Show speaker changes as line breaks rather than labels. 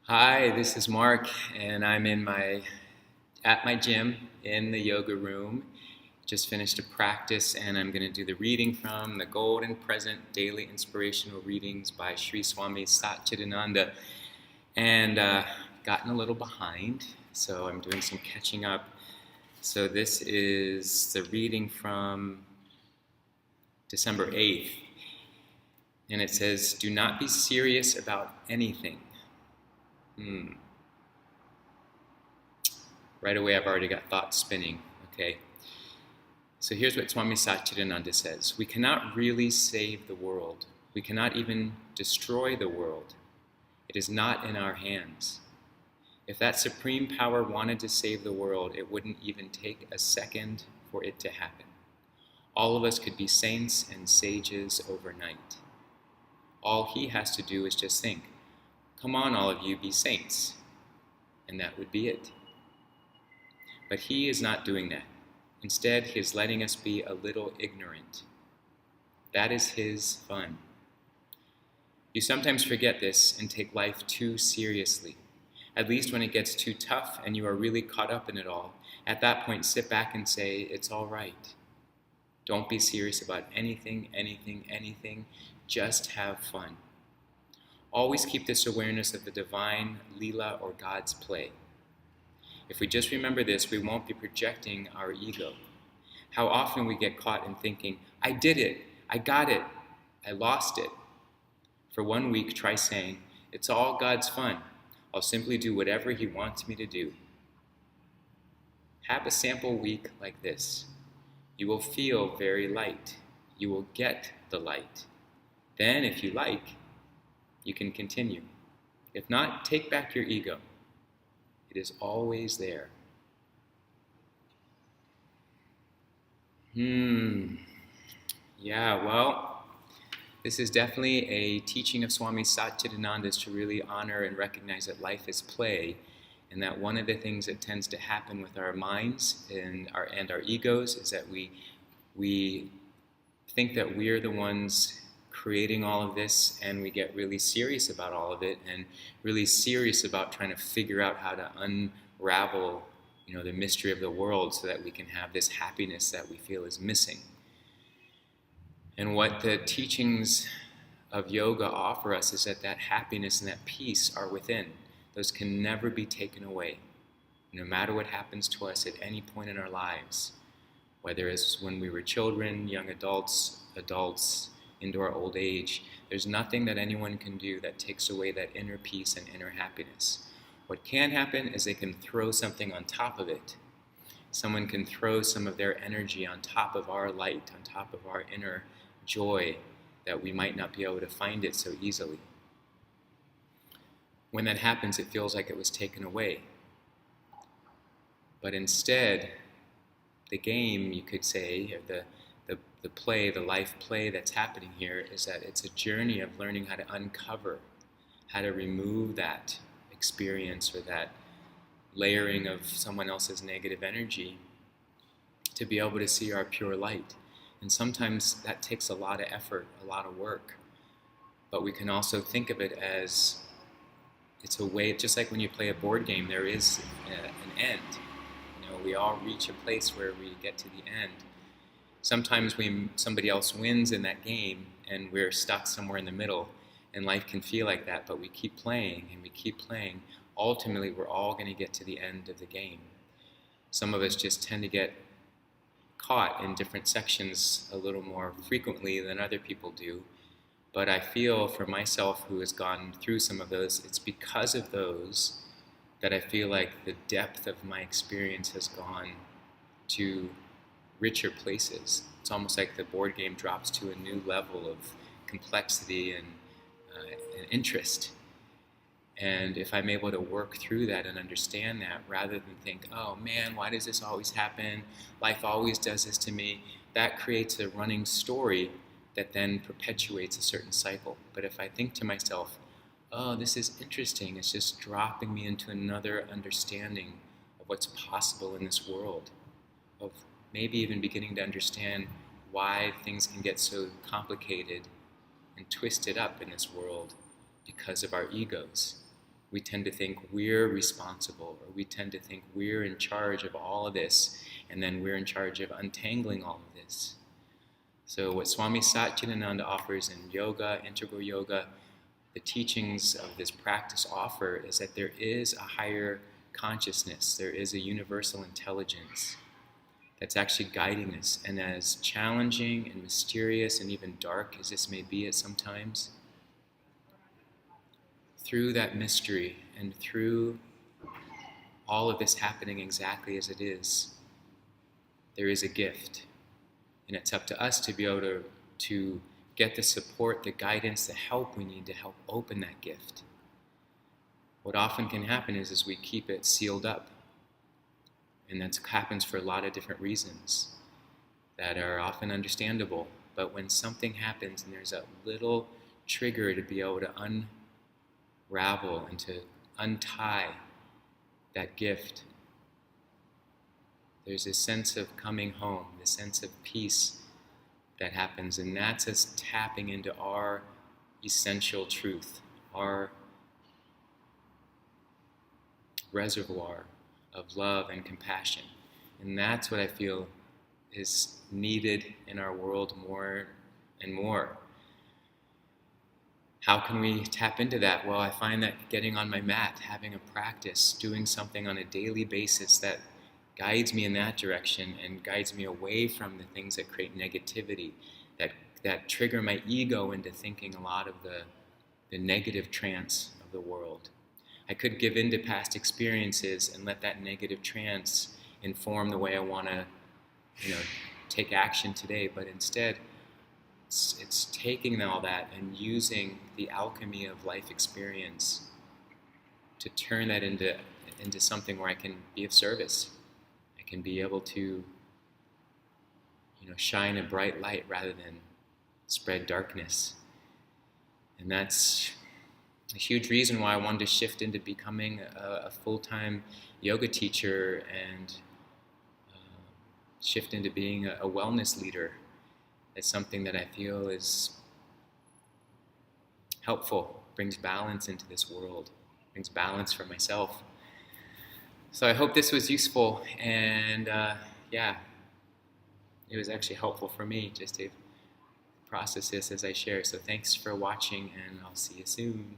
Hi, this is Mark, and I'm at my gym in the yoga room. Just finished a practice, and I'm going to do the reading from the Golden Present Daily Inspirational Readings by Sri Swami Satchidananda, and gotten a little behind, so I'm doing some catching up. So this is the reading from December 8th, and it says, "Do not be serious about anything." Right away, I've already got thoughts spinning, okay? So here's what Swami Satchidananda says. We cannot really save the world. We cannot even destroy the world. It is not in our hands. If that supreme power wanted to save the world, it wouldn't even take a second for it to happen. All of us could be saints and sages overnight. All he has to do is just think, come on, all of you, be saints. And that would be it. But he is not doing that. Instead, he is letting us be a little ignorant. That is his fun. You sometimes forget this and take life too seriously. At least when it gets too tough and you are really caught up in it all, at that point sit back and say, it's all right. Don't be serious about anything. Just have fun. Always keep this awareness of the divine Leela or God's play. If we just remember this, we won't be projecting our ego. How often we get caught in thinking, I did it, I got it, I lost it. For 1 week, try saying, it's all God's fun. I'll simply do whatever he wants me to do. Have a sample week like this. You will feel very light. You will get the light. Then, if you like, you can continue. If not, take back your ego. It is always there. Yeah, well, this is definitely a teaching of Swami Satchidananda, is to really honor and recognize that life is play, and that one of the things that tends to happen with our minds and our egos is that we think that we're the ones creating all of this, and we get really serious about all of it and really serious about trying to figure out how to unravel the mystery of the world so that we can have this happiness that we feel is missing. And what the teachings of yoga offer us is that happiness and that peace are within. Those can never be taken away, no matter what happens to us at any point in our lives, whether it's when we were children, young adults, into our old age. There's nothing that anyone can do that takes away that inner peace and inner happiness. What can happen is they can throw something on top of it. Someone can throw some of their energy on top of our light, on top of our inner joy, that we might not be able to find it so easily. When that happens, it feels like it was taken away. But instead, the game, you could say, or the play, the life play that's happening here, is that it's a journey of learning how to uncover, how to remove that experience or that layering of someone else's negative energy to be able to see our pure light. And sometimes that takes a lot of effort, a lot of work. But we can also think of it as it's a way, just like when you play a board game, there is an end. We all reach a place where we get to the end. Sometimes somebody else wins in that game and we're stuck somewhere in the middle, and life can feel like that, but we keep playing and we keep playing. Ultimately, we're all going to get to the end of the game. Some of us just tend to get caught in different sections a little more frequently than other people do. But I feel for myself, who has gone through some of those, it's because of those that I feel like the depth of my experience has gone to richer places. It's almost like the board game drops to a new level of complexity and interest. And if I'm able to work through that and understand that, rather than think, oh man, why does this always happen? Life always does this to me. That creates a running story that then perpetuates a certain cycle. But if I think to myself, oh, this is interesting, it's just dropping me into another understanding of what's possible in this world, of maybe even beginning to understand why things can get so complicated and twisted up in this world because of our egos. we tend to think we're responsible, or we tend to think we're in charge of all of this, and then we're in charge of untangling all of this. So what Swami Satchidananda offers in yoga, integral yoga, the teachings of this practice offer is that there is a higher consciousness, there is a universal intelligence that's actually guiding us. And as challenging and mysterious and even dark as this may be at some times, through that mystery and through all of this happening exactly as it is, there is a gift. And it's up to us to be able to get the support, the guidance, the help we need to help open that gift. What often can happen is we keep it sealed up. And that happens for a lot of different reasons that are often understandable. But when something happens and there's a little trigger to be able to unravel and to untie that gift, there's a sense of coming home, the sense of peace that happens, and that's us tapping into our essential truth, our reservoir of love and compassion. And that's what I feel is needed in our world more and more. How can we tap into that? Well, I find that getting on my mat, having a practice, doing something on a daily basis that guides me in that direction and guides me away from the things that create negativity, that trigger my ego into thinking a lot of the negative trance of the world. I could give in to past experiences and let that negative trance inform the way I want to, take action today, but instead it's taking all that and using the alchemy of life experience to turn that into something where I can be of service. I can be able to, shine a bright light rather than spread darkness. And that's a huge reason why I wanted to shift into becoming a full-time yoga teacher and shift into being a wellness leader. It's something that I feel is helpful, brings balance into this world, brings balance for myself. So I hope this was useful, and it was actually helpful for me just to process this as I share. So thanks for watching, and I'll see you soon.